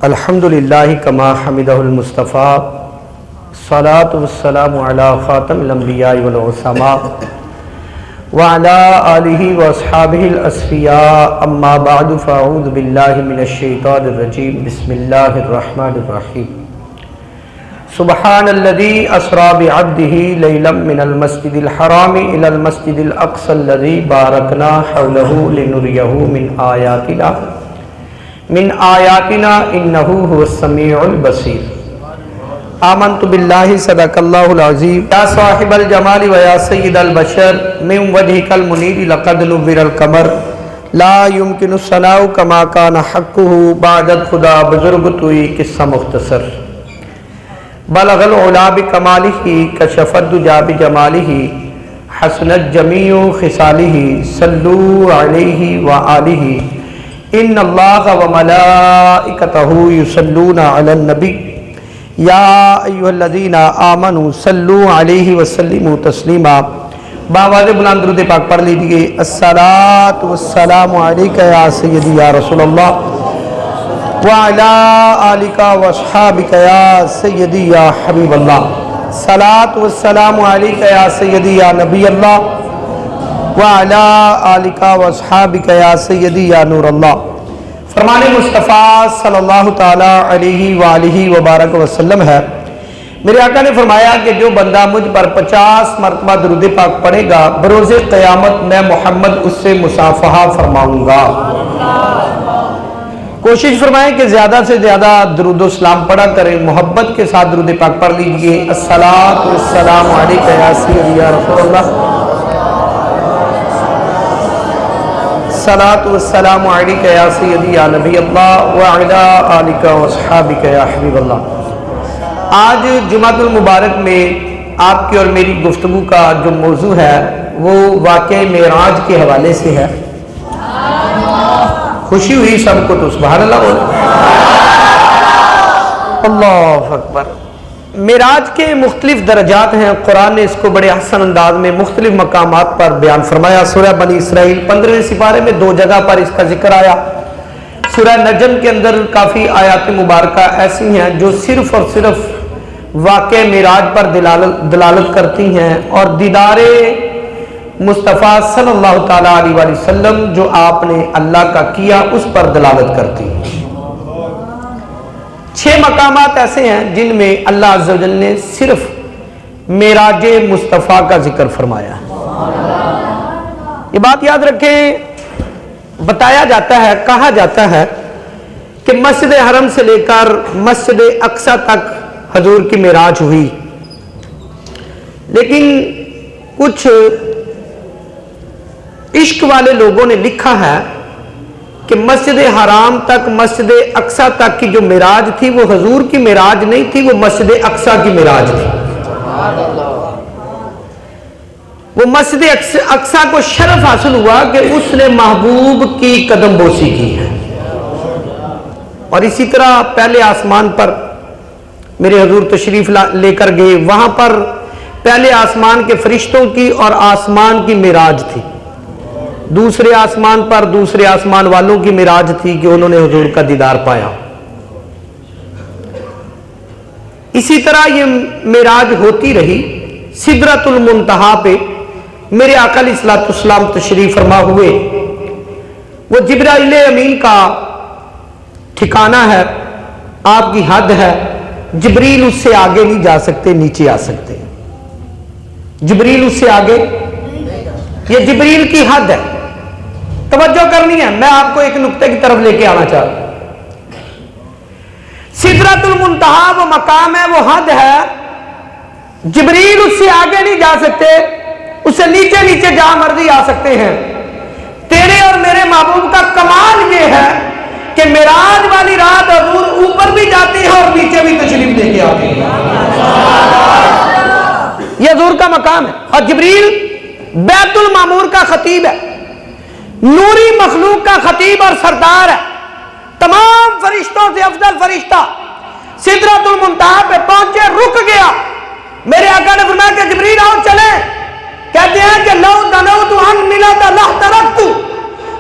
الحمدللہ کما حمدہ المصطفیٰ الصلاۃ والسلام علی خاتم الانبیاء والعصماء وعلی آلہ واصحابہ الاصفیاء اما بعد فاعوذ باللہ من الشیطان الرجیم بسم اللہ الرحمن الرحیم سبحان الذی اسری بعبدہ لیلا من المسجد الحرام الی المسجد الاقصی الذی بارکنا حولہ لنریہ من آیاتنا انہ هو السمیع البصیر آمنت باللہ صدق اللہ العظیم یا صاحب الجمال و یا سید البشر من وجہک المنیر لقد نور القمر لا يمکن الثناء کما کان حقہ بعد خدا بزرگ توئی قصہ مختصر بلغ العلا بکمالہ کشف الدجا بجمالہ حسنت جمیع خصالہ صلو علیہ وآلہ ان اللہ و ملائکتہ یصلون علی النبی یا ایھا الذین آمنوا صلو علیہ وسلموا تسلیما باواز بلند درود پاک پڑھ لیجئے الصلاۃ والسلام علیک یا سیدی یا رسول اللہ وعلی آلک واصحابک یا سیدی یا حبیب اللہ الصلاۃ والسلام علیک یا سیدی یا نبی اللہ وعلی آلک واصحابک یا سیدی یا نور اللہ فرمان مصطفیٰ صلی اللہ تعالی علیہ وآلہ وبارک وسلم ہے میرے آقا نے فرمایا کہ جو بندہ مجھ پر 50 مرتبہ درود پاک پڑھے گا بروز قیامت میں محمد اس سے مصافحہ فرماؤں گا۔ کوشش فرمائیں کہ زیادہ سے زیادہ درود و سلام پڑھا کریں، محبت کے ساتھ درود پاک پڑھ لیجئے الصلاۃ والسلام علیک یا سیدی یا رسول اللہ الصلاۃ والسلام علیک یا سیدی یا نبی اللہ وعلی آلک واصحابک یا حبیب اللہ۔ آج جمعۃ المبارک میں آپ کی اور میری گفتگو کا جو موضوع ہے وہ واقعہ معراج کے حوالے سے ہے۔ خوشی ہوئی سب کو تو سبحان اللہ بولے اللہ اکبر۔ معراج کے مختلف درجات ہیں، قرآن نے اس کو بڑے حسن انداز میں مختلف مقامات پر بیان فرمایا۔ سورہ بنی اسرائیل 15ویں سپارے میں 2 جگہ پر اس کا ذکر آیا۔ سورہ نجم کے اندر کافی آیات مبارکہ ایسی ہیں جو صرف اور صرف واقع معراج پر دلالت کرتی ہیں اور دیدار مصطفیٰ صلی اللہ تعالیٰ علیہ وآلہ وسلم جو آپ نے اللہ کا کیا اس پر دلالت کرتی ہیں۔ 6 مقامات ایسے ہیں جن میں اللہ عز و جل نے صرف معراج مصطفیٰ کا ذکر فرمایا ہے۔ یہ بات یاد رکھیں، بتایا جاتا ہے، کہا جاتا ہے کہ مسجد حرم سے لے کر مسجد اقصی تک حضور کی معراج ہوئی، لیکن کچھ عشق والے لوگوں نے لکھا ہے کہ مسجد حرام تک مسجد اقصی تک کی جو معراج تھی وہ حضور کی معراج نہیں تھی، وہ مسجد اقصی کی معراج تھی۔ وہ مسجد اقصی کو شرف حاصل ہوا کہ اس نے محبوب کی قدم بوسی کی ہے۔ اور اسی طرح پہلے آسمان پر میرے حضور تشریف لے کر گئے، وہاں پر پہلے آسمان کے فرشتوں کی اور آسمان کی معراج تھی، دوسرے آسمان پر دوسرے آسمان والوں کی معراج تھی کہ انہوں نے حضور کا دیدار پایا۔ اسی طرح یہ معراج ہوتی رہی۔ سدرۃ المنتہا پہ میرے آقا علیہ الصلوۃ والسلام تشریف فرما ہوئے، وہ جبرائیل امین کا ٹھکانہ ہے، آپ کی حد ہے، جبریل اس سے آگے نہیں جا سکتے، نیچے آ سکتے ہیں۔ جبریل اس سے آگے، یہ جبریل کی حد ہے۔ توجہ کرنی ہے، میں آپ کو ایک نقطے کی طرف لے کے آنا چاہتا ہوں۔ سدرۃ المنتہا وہ مقام ہے، وہ حد ہے، جبریل اس سے آگے نہیں جا سکتے، اس سے نیچے نیچے جہاں مرضی آ سکتے ہیں۔ تیرے اور میرے محبوب کا کمال یہ ہے کہ معراج والی رات حضور اوپر بھی جاتے ہیں اور نیچے بھی تشریف لے کے آتے ہیں۔ یہ حضور کا مقام ہے۔ اور جبریل بیت المعمور کا خطیب ہے، نوری مخلوق کا خطیب اور سردار ہے، تمام فرشتوں سے افضل فرشتہ سدرۃ المنتہا پہ پہنچے، رک گیا۔ میرے آقا نے فرمایا کہ جبریل آؤ چلیں۔ کہتے ہیں کہ لو دنوت ان ملت لحترقت،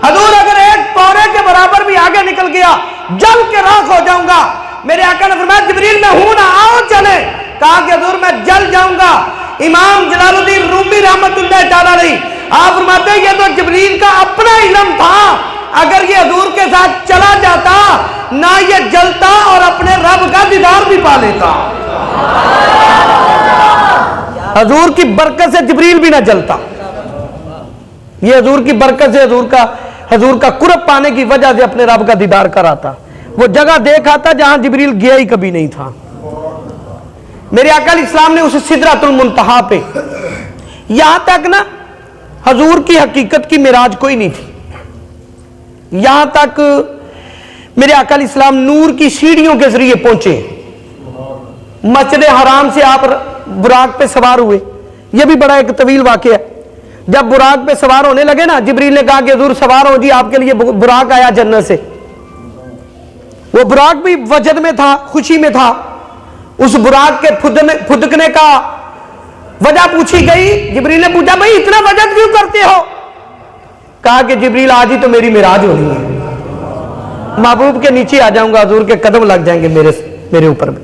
حضور اگر ایک پورے کے برابر بھی آگے نکل گیا جل کے راکھ ہو جاؤں گا۔ میرے آقا نے فرمایا جبریل میں ہوں نا، آؤ چلے. کہا کہ حضور میں جل جاؤں گا. امام جلال الدین رومی رحمت اللہ تعالیٰ علیہ آپ فرماتے ہیں یہ تو جبریل کا اپنا علم تھا، اگر یہ حضور کے ساتھ چلا جاتا نہ یہ جلتا اور اپنے رب کا دیدار بھی پا لیتا. حضور کی برکت سے جبریل بھی نہ جلتا. یہ حضور کی برکت سے حضور کا قرب پانے کی وجہ سے اپنے رب کا دیدار کراتا. وہ جگہ دیکھ آتا جہاں جبریل گیا ہی کبھی نہیں تھا. میرے آقا علیہ السلام نے اسے سدرۃ المنتہا پہ، یہاں تک نا حضور کی حقیقت کی معراج کوئی نہیں تھی، یہاں تک میرے آقا علیہ السلام نور کی سیڑھیوں کے ذریعے پہنچے. مسجد حرام سے آپ براق پہ سوار ہوئے. یہ بھی بڑا ایک طویل واقعہ ہے. جب براق پہ سوار ہونے لگے نا، جبریل نے کہا کہ حضور سوار ہو جی، آپ کے لیے براق آیا جنت سے. وہ براق بھی وجد میں تھا، خوشی میں تھا. اس براق کے پھدکنے کا وجہ پوچھی گئی. جبریل نے پوچھا بھائی اتنا وجد کیوں کرتے ہو؟ کہا کہ جبریل آج ہی تو میری معراج ہونی ہے، محبوب کے نیچے آ جاؤں گا، حضور کے قدم لگ جائیں گے میرے اوپر میں.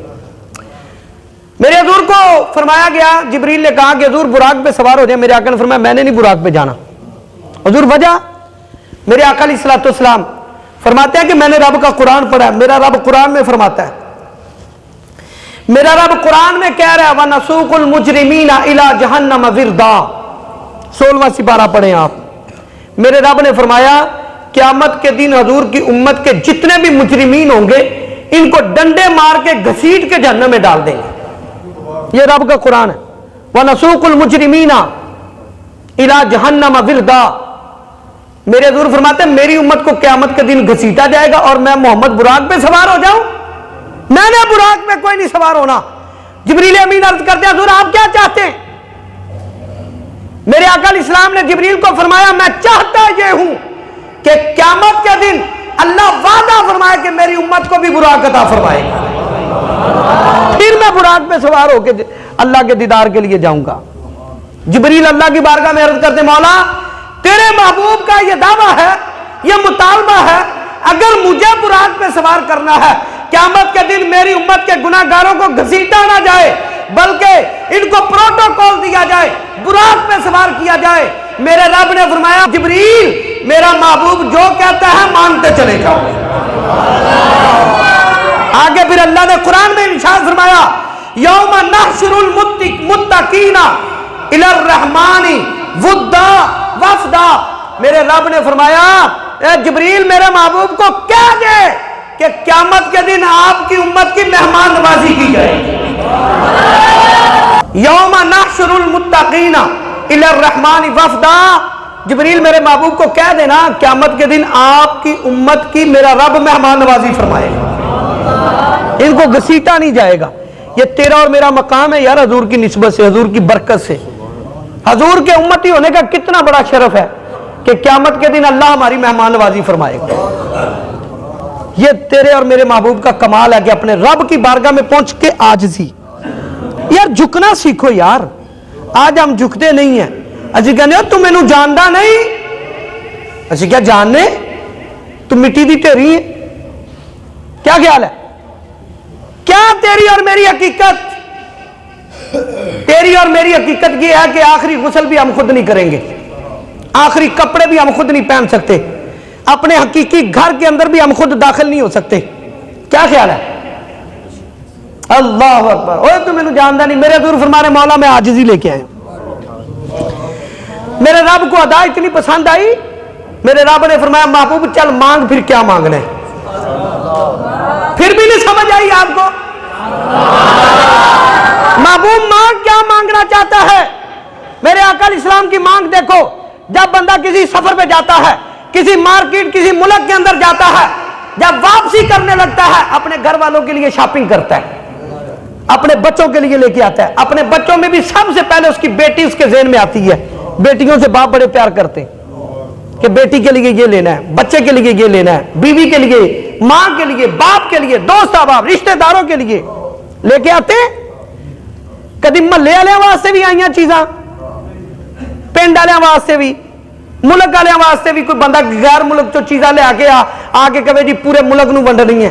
میرے حضور کو فرمایا گیا، جبریل نے کہا کہ حضور براق پہ سوار ہو جائے. میرے آقا نے فرمایا میں نے نہیں براق پہ جانا. حضور وجہ؟ میرے آقا علیہ الصلوۃ والسلام فرماتے ہیں کہ میں نے رب کا قرآن پڑھا ہے. میرا رب قرآن میں فرماتا ہے، میرا رب قرآن میں کہہ رہا ہے وَنَسُوقُ الْمُجْرِمِينَ إِلَى جَهَنَّمَ وِرْدًا. 16واں سپارہ پڑھیں آپ. میرے رب نے فرمایا قیامت کے دن حضور کی امت کے جتنے بھی مجرمین ہوں گے ان کو ڈنڈے مار کے گھسیٹ کے جہنم میں ڈال دیں گے. یہ رب کا قرآن ہے. وَنَسُوقُ الْمُجْرِمِينَ إِلَى جَهَنَّمَ وِرْدًا. میرے حضور فرماتے ہیں میری امت کو قیامت کے دن گھسیٹا جائے گا اور میں محمد براق پہ سوار ہو جاؤں. میں نے براق میں کوئی نہیں سوار ہونا. جبریل امین عرض کرتے ہیں حضور آپ کیا چاہتے ہیں؟ میرے آقا علیہ السلام نے جبریل کو فرمایا میں چاہتا یہ ہوں کہ قیامت کے دن اللہ وعدہ فرمائے کہ میری امت کو بھی براق عطا فرمائے گا، پھر میں براق پہ سوار ہو کے اللہ کے دیدار کے لیے جاؤں گا. جبریل اللہ کی بارگاہ میں عرض کرتے مولا تیرے محبوب کا یہ دعویٰ ہے، یہ مطالبہ ہے، اگر مجھے براق پہ سوار کرنا ہے قیامت کے دن میری امت کے گناہ گاروں کو گھسیٹا نہ جائے بلکہ ان کو پروٹوکول دیا جائے، براق پہ سوار کیا جائے. میرے رب نے فرمایا جبریل میرا محبوب جو کہتا ہے مانتے چلے جاؤ. آگے پھر اللہ نے قرآن میں ارشاد فرمایا یوم نحشر المتقین الی الرحمن ودا وفدا. میرے رب نے فرمایا اے جبریل میرے محبوب کو کہہ دے کہ قیامت کے دن آپ کی امت کی مہمان نوازی کی جائے گی. یوم نحشر المتقین الی الرحمن وفدا. جبریل میرے محبوب کو کہہ دینا قیامت کے دن آپ کی امت کی میرا رب مہمان نوازی فرمائے گا، ان کو گھسیٹا نہیں جائے گا. یہ تیرا اور میرا مقام ہے یار حضور کی نسبت سے، حضور کی برکت سے. حضور کے امتی ہونے کا کتنا بڑا شرف ہے کہ قیامت کے دن اللہ ہماری مہمان نوازی فرمائے گا. یہ تیرے اور میرے محبوب کا کمال ہے کہ اپنے رب کی بارگاہ میں پہنچ کے عاجزی. یار جھکنا سیکھو یار. آج ہم جھکتے نہیں ہیں. اسی کہنے ہو تم مینوں جاندا نہیں، اسی کیا جاننے، تم مٹی دی ٹھیری ہے. کیا خیال ہے؟ کیا تیری اور میری حقیقت؟ تیری اور میری حقیقت یہ ہے کہ آخری غسل بھی ہم خود نہیں کریں گے، آخری کپڑے بھی ہم خود نہیں پہن سکتے، اپنے حقیقی گھر کے اندر بھی ہم خود داخل نہیں ہو سکتے. کیا خیال ہے؟ اللہ اکبر. اوہ تو میں نے جاندا نہیں. میرے حضور فرما رہے مولا میں عاجزی لے کے آئے. میرے رب کو ادا اتنی پسند آئی، میرے رب نے فرمایا محبوب چل مانگ پھر کیا مانگنا ہے. پھر بھی نہیں سمجھ آئی آپ کو؟ محبوب مانگ کیا مانگنا چاہتا ہے؟ میرے آقا علیہ السلام کی مانگ دیکھو. جب بندہ کسی سفر پہ جاتا ہے، کسی مارکیٹ کسی ملک کے اندر جاتا ہے، جب واپسی کرنے لگتا ہے اپنے گھر والوں کے لیے شاپنگ کرتا ہے، اپنے بچوں کے لیے لے کے آتا ہے. اپنے بچوں میں بھی سب سے پہلے اس کی بیٹی اس کے ذہن میں آتی ہے. بیٹیوں سے باپ بڑے پیار کرتے ہیں کہ بیٹی کے لیے یہ لینا ہے، بچے کے لیے یہ لینا ہے، بیوی کے لیے، ماں کے لیے، باپ کے لیے، دوست احباب رشتہ داروں کے لیے لے کے آتے. کدی محلے والے واسطے بھی آئیاں چیزاں، پنڈ والے واسطے بھی، ملک والے واسطے بھی. کوئی بندہ غیر ملک تو چیزاں لے آ کے کہے جی پورے ملک نو ونڈنی ہے.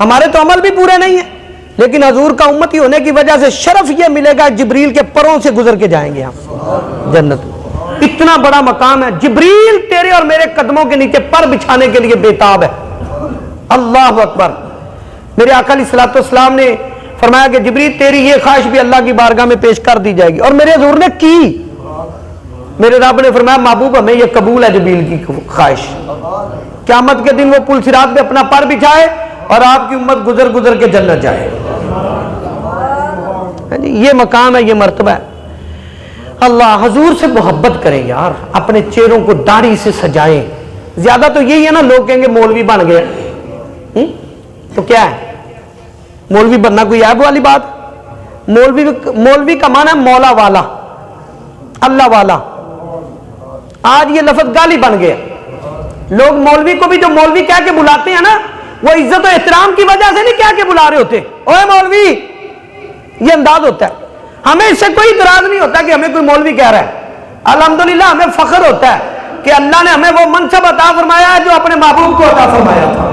ہمارے تو عمل بھی پورے نہیں ہیں، لیکن حضور کا امتی ہونے کی وجہ سے شرف یہ ملے گا جبریل کے پروں سے گزر کے جائیں گے ہم جنت میں۔ اتنا بڑا مقام ہے، جبریل تیرے اور میرے قدموں کے نیچے پر بچھانے کے لیے بےتاب ہے۔ اللہ اکبر۔ میرے آقا علیہ الصلوۃ والسلام نے فرمایا کہ جبریل تیری یہ خواہش بھی اللہ کی بارگاہ میں پیش کر دی جائے گی، اور میرے حضور نے کی۔ میرے رب نے فرمایا محبوب ہمیں یہ قبول ہے جبریل کی خواہش، قیامت کے دن وہ پل صراط پہ اپنا پر بچھائے اور آپ کی امت گزر گزر کے جنت جائے۔ یہ مقام ہے، یہ مرتبہ ہے۔ اللہ حضور سے محبت کریں یار، اپنے چہروں کو داڑھی سے سجائیں۔ زیادہ تو یہی ہے نا، لوگ کہیں گے مولوی بن گئے، تو کیا ہے مولوی بننا؟ کوئی عیب والی بات؟ مولوی کا معنی ہے مولا والا، اللہ والا۔ آج یہ لفظ گالی بن گیا، لوگ مولوی کو بھی جو مولوی کہہ کے بلاتے ہیں نا، وہ عزت و احترام کی وجہ سے نہیں کہہ کے بلا رہے ہوتے، اوے مولوی، یہ انداز ہوتا ہے۔ ہمیں اس سے کوئی اعتراض نہیں ہوتا کہ ہمیں کوئی مولوی کہہ رہا ہے، الحمدللہ ہمیں فخر ہوتا ہے کہ اللہ نے ہمیں وہ منصب عطا فرمایا ہے جو اپنے محبوب کو عطا فرمایا تھا۔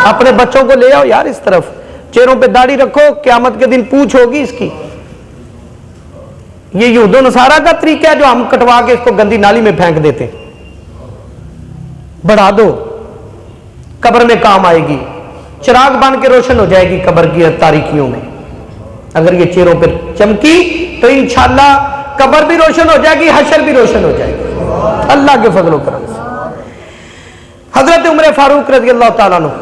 اپنے بچوں کو لے آؤ یار اس طرف، چہروں پہ داڑھی رکھو، قیامت کے دن پوچھ ہوگی اس کی۔ یہ یہود و نصارہ کا طریقہ ہے جو ہم کٹوا کے اس کو گندی نالی میں پھینک دیتے، بڑھا دو، قبر میں کام آئے گی، چراغ بن کے روشن ہو جائے گی قبر کی تاریکیوں میں۔ اگر یہ چہروں پر چمکی تو انشاءاللہ قبر بھی روشن ہو جائے گی، حشر بھی روشن ہو جائے گی اللہ کے فضل و کرم سے۔ حضرت عمر فاروق رضی اللہ تعالیٰ عنہ،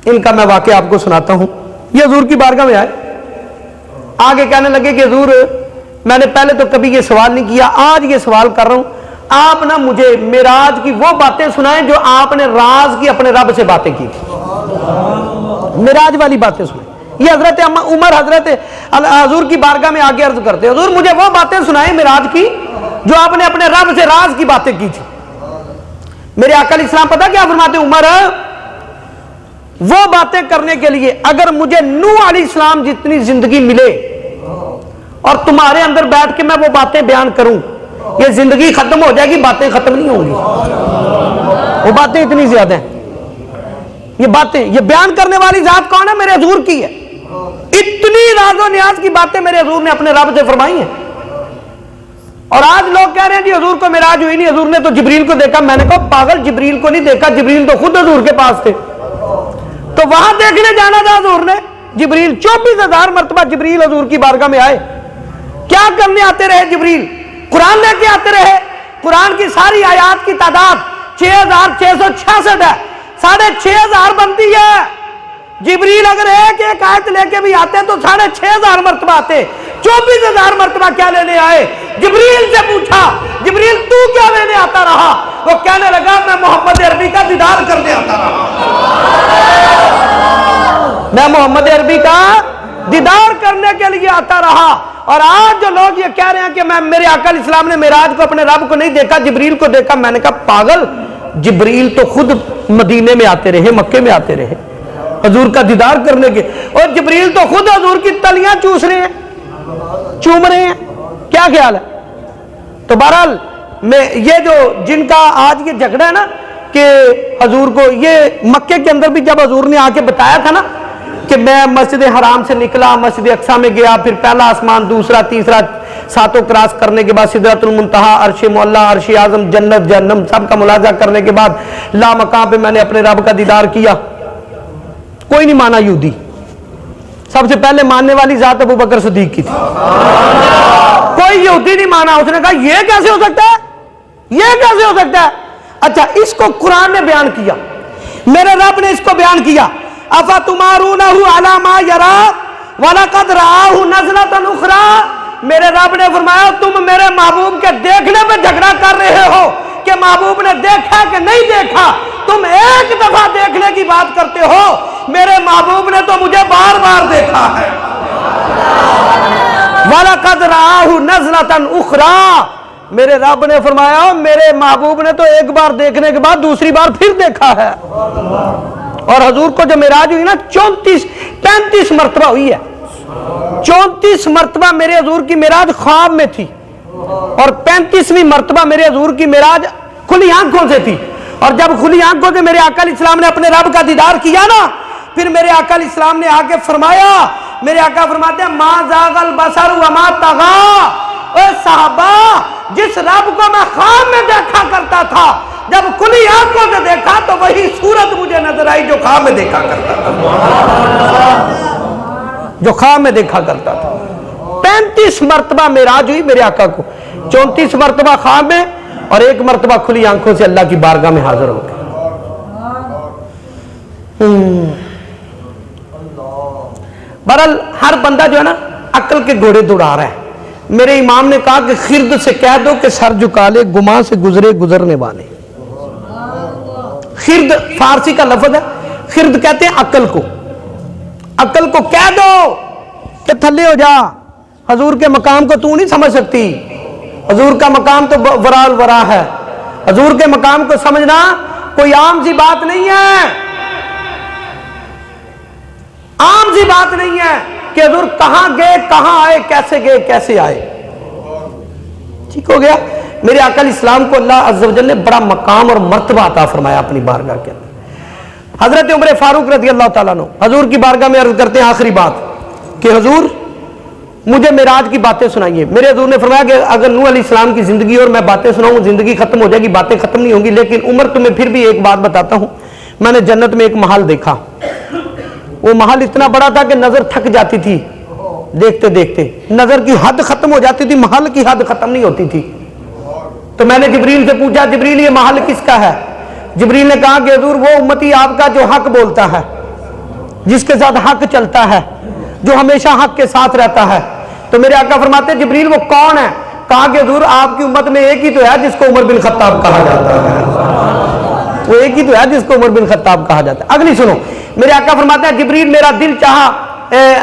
ان کا میں واقعہ آپ کو سناتا ہوں۔ یہ حضور کی بارگاہ میں آئے، آگے کہنے لگے کہ حضور میں نے پہلے تو کبھی یہ سوال نہیں کیا، آج یہ سوال کر رہا ہوں، آپ نہ مجھے معراج کی وہ باتیں سنائیں جو آپ نے راز کی اپنے رب سے باتیں کی تھی، معراج والی باتیں سنائیں۔ یہ حضرت عمر حضرت حضور کی بارگاہ میں آگے عرض کرتے، حضور مجھے وہ باتیں سنائیں معراج کی جو آپ نے اپنے رب سے راز کی باتیں کی تھی۔ میرے آقا علیہ السلام پتہ کیا فرماتے؟ عمر، وہ باتیں کرنے کے لیے اگر مجھے نوح علیہ السلام جتنی زندگی ملے اور تمہارے اندر بیٹھ کے میں وہ باتیں بیان کروں، یہ زندگی ختم ہو جائے گی، باتیں ختم نہیں ہوں گی۔ وہ باتیں اتنی زیادہ ہیں، یہ باتیں، یہ بیان کرنے والی ذات کون ہے؟ میرے حضور کی ہے۔ اتنی راز و نیاز کی باتیں میرے حضور نے اپنے رب سے فرمائی ہیں۔ اور آج لوگ کہہ رہے ہیں جی حضور کو معراج ہوئی نہیں، حضور نے تو جبریل کو دیکھا۔ میں نے کہا پاگل، جبریل کو نہیں دیکھا، جبریل تو خود حضور کے پاس تھے، تو وہاں دیکھنے جانا تھا حضور نے۔ جبریل 24,000 مرتبہ جبریل حضور کی بارگاہ میں آئے، کیا کرنے آتے رہے جبریل؟ قرآن لے کے آتے رہے۔ قرآن کی ساری آیات کی تعداد 6,666 ہے، 6,500 بنتی ہے۔ جبریل اگر ایک ایک آیت لے کے بھی آتے تو 6,500 مرتبہ آتے۔ 24,000 مرتبہ کیا لینے آئے؟ جبریل سے پوچھا، جبریل تو کیا لینے آتا رہا؟ وہ کہنے لگا میں محمد عربی کا دیدار کرنے آتا رہا، میں محمد عربی کا دیدار کرنے کے لیے آتا رہا۔ اور آج جو لوگ یہ کہہ رہے ہیں کہ میں میرے آقا علیہ السلام نے معراج کو اپنے رب کو نہیں دیکھا، جبریل کو دیکھا، میں نے کہا پاگل، جبریل تو خود مدینے میں آتے رہے، مکے میں آتے رہے حضور کا دیدار کرنے کے، اور جبریل تو خود حضور کی تلیاں چوس رہے ہیں، چوم رہے ہیں۔ کیا خیال ہے؟ تو بہرحال میں یہ جو جن کا آج یہ جھگڑا ہے نا کہ حضور کو، یہ مکے کے اندر بھی جب حضور نے آ کے بتایا تھا نا کہ میں مسجد حرام سے نکلا، مسجد اقصیٰ میں گیا، پھر پہلا آسمان، دوسرا، تیسرا، ساتوں کراس کرنے کے بعد سدرۃ المنتہا، عرش معلیٰ، عرش اعظم، جنت، جہنم، سب کا ملاحظہ کرنے کے بعد لامقام پہ میں نے اپنے رب کا دیدار کیا۔ کوئی نہیں مانا یہودی، سب سے پہلے ماننے والی ذات ابو بکر صدیق کی تھی، کوئی یہودی نہیں مانا۔ اس نے کہا یہ کیسے ہو سکتا ہے، یہ کیسے ہو سکتا ہے؟ اچھا، اس کو قرآن نے بیان کیا، میرے رب نے اس کو بیان کیا، اَفَتُمَارُونَهُ عَلَى مَا يَرَىٰ وَلَقَدْ رَآهُ نَزْلَةً أُخْرَىٰ۔ میرے رب نے فرمایا تم میرے محبوب کے دیکھنے پہ جھگڑا کر رہے ہو کہ محبوب نے دیکھا کہ نہیں دیکھا، تم ایک دفعہ دیکھنے کی بات کرتے ہو، میرے محبوب نے تو مجھے بار بار دیکھا ہے۔ وَلَقَدْ رَآهُ نَزْلَةً أُخْرَىٰ، میرے رب نے فرمایا میرے محبوب نے تو ایک بار دیکھنے کے بعد دوسری بار پھر دیکھا ہے۔ اور حضور کو جو معراج ہوئی نا 35 مرتبہ ہوئی ہے، 34 مرتبہ میرے حضور کی معراج خواب میں تھی، اور 35ویں مرتبہ میرے حضور کی معراج کھلی آنکھوں سے تھی، اور جب کھلی آنکھوں سے میرے آقا علیہ السلام نے اپنے رب کا دیدار کیا نا، پھر میرے آقا علیہ السلام نے آگے فرمایا، میرے آقا فرماتے ہیں ما زاغ البصر وما طغى، اے صحابہ جس رب کو میں خواب میں دیکھا کرتا تھا، جب کھلی آنکھوں سے دیکھا تو وہی صورت مجھے نظر آئی جو خواب میں دیکھا کرتا تھا، جو خواب میں دیکھا کرتا تھا۔ 35 مرتبہ معراج ہوئی میرے آقا کو، 34 مرتبہ خواب میں اور 1 مرتبہ کھلی آنکھوں سے اللہ کی بارگاہ میں حاضر ہو گئے۔ بہرحال ہر بندہ جو ہے نا عقل کے گھوڑے دوڑا رہا ہے۔ میرے امام نے کہا کہ خرد سے کہہ دو کہ سر جھکا لے، گماں سے گزرے گزرنے والے۔ خرد فارسی کا لفظ ہے، خرد کہتے ہیں عقل کو۔ عقل کو کہہ دو کہ تھلے ہو جا، حضور کے مقام کو تو نہیں سمجھ سکتی، حضور کا مقام تو ورا الورا ہے، حضور کے مقام کو سمجھنا کوئی عام سی بات نہیں ہے، عام سی بات نہیں ہے کہ حضور کہاں گئے، کہاں آئے، کیسے گئے، کیسے آئے۔ ٹھیک ہو گیا۔ میرے آقا علیہ السلام کو اللہ عز و جل نے بڑا مقام اور مرتبہ عطا فرمایا اپنی بارگاہ کے اندر۔ حضرت عمر فاروق رضی اللہ تعالیٰ عنہ حضور کی بارگاہ میں عرض کرتے ہیں آخری بات کہ حضور مجھے معراج کی باتیں سنائیے۔ میرے حضور نے فرمایا کہ اگر نوح علیہ السلام کی زندگی اور میں باتیں سناؤں زندگی ختم ہو جائے گی، باتیں ختم نہیں ہوں گی، لیکن عمر تمہیں پھر بھی ایک بات بتاتا ہوں، میں نے جنت میں ایک محل دیکھا، وہ محل اتنا بڑا تھا کہ نظر تھک جاتی تھی، دیکھتے دیکھتے نظر کی حد ختم ہو جاتی تھی، محل کی حد ختم نہیں ہوتی تھی۔ تو میں نے جبریل سے پوچھا جبریل یہ محل کس کا ہے؟ جبریل نے کہا کہ حضور وہ امتی آپ کا جو حق بولتا ہے، جس کے ساتھ حق چلتا ہے، جو ہمیشہ حق کے ساتھ رہتا ہے۔ تو میرے آقا فرماتے ہیں جبریل وہ کون ہے؟ کہا کہ حضور آپ کی امت میں ایک ہی تو ہے جس کو عمر بن خطاب کہا جاتا ہے، وہ ایک ہی تو ہے جس کو عمر بن خطاب کہا جاتا ہے۔ اگلی سنو، میرے آقا فرماتے ہیں جبریل میرا دل چاہا،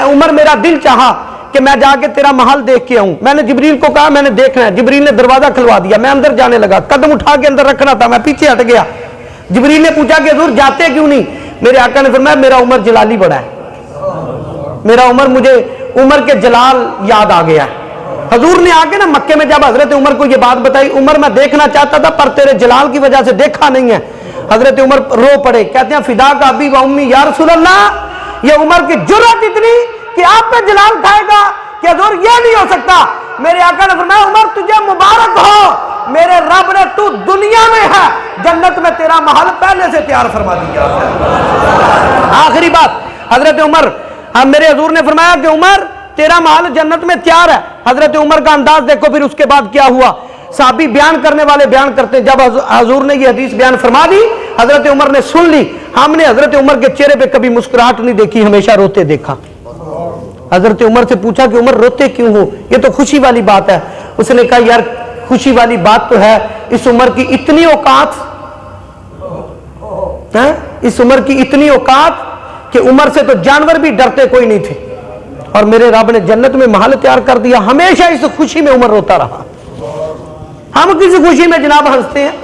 عمر میرا دل چاہا کہ میں جا کے تیرا محل دیکھ کے آؤں۔ میں نے جبریل کو کہا میں نے دیکھنا ہے۔ جبریل نے دروازہ کھلوا دیا، میں اندر جانے لگا، قدم اٹھا کے اندر رکھنا تھا، میں پیچھے ہٹ گیا۔ جبریل نے پوچھا کہ حضور جاتے کیوں نہیں؟ میرے آقا نے فرمایا میرا عمر جلالی بڑا ہے، میرا عمر، مجھے عمر کے جلال یاد آ گیا ہے۔ حضور نے آ کے نا مکے میں جب حضرت عمر کو یہ بات بتائی، عمر میں دیکھنا چاہتا تھا پر تیرے جلال کی وجہ سے دیکھا نہیں ہے۔ حضرت عمر رو پڑے، کہتے ہیں فدا کا ابی و امی یا رسول اللہ، یہ عمر کی جرأت اتنی کہ آپ پہ جلال کھائے گا کہ حضور یہ نہیں ہو سکتا۔ میرے آقا نے فرمایا عمر تجھے مبارک ہو، میرے رب نے تو دنیا میں ہے، جنت میں تیرا محل پہلے سے تیار فرما دیا ہے۔ آخری بات، حضرت عمر، میرے حضور نے فرمایا کہ عمر تیرا محل جنت میں تیار ہے۔ حضرت عمر کا انداز دیکھو پھر اس کے بعد کیا ہوا۔ صحابی بیان کرنے والے بیان کرتے ہیں، جب حضور نے یہ حدیث بیان فرما دی حضرت عمر نے سن لی، ہم نے حضرت عمر کے چہرے پہ کبھی مسکراہٹ نہیں دیکھی، ہمیشہ روتے دیکھا۔ حضرت عمر سے پوچھا کہ عمر روتے کیوں ہو؟ یہ تو خوشی والی بات ہے۔ اس نے کہا یار خوشی والی بات تو ہے، اس عمر کی اتنی اوقات، اس عمر کی اتنی اوقات کہ عمر سے تو جانور بھی ڈرتے کوئی نہیں تھے، اور میرے رب نے جنت میں محل تیار کر دیا۔ ہمیشہ اس خوشی میں عمر روتا رہا۔ ہم کسی خوشی میں جناب ہنستے ہیں؟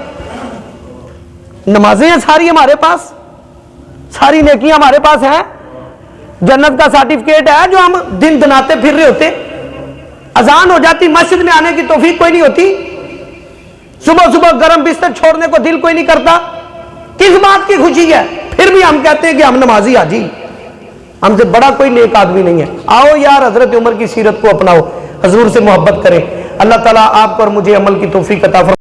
نمازیں ہیں ساری ہمارے پاس، ساری نیکیاں ہمارے پاس ہیں، جنت کا سرٹیفکیٹ ہے جو ہم دن دناتے پھر رہے ہوتے۔ اذان ہو جاتی مسجد میں آنے کی توفیق کوئی نہیں ہوتی، صبح صبح گرم بستر چھوڑنے کو دل کوئی نہیں کرتا، کس بات کی خوشی ہے؟ پھر بھی ہم کہتے ہیں کہ ہم نمازی حاجی، ہم سے بڑا کوئی نیک آدمی نہیں ہے۔ آؤ یار حضرت عمر کی سیرت کو اپناؤ، حضور سے محبت کریں۔ اللہ تعالیٰ آپ کو اور مجھے عمل کی توفیق عطا فرمائے۔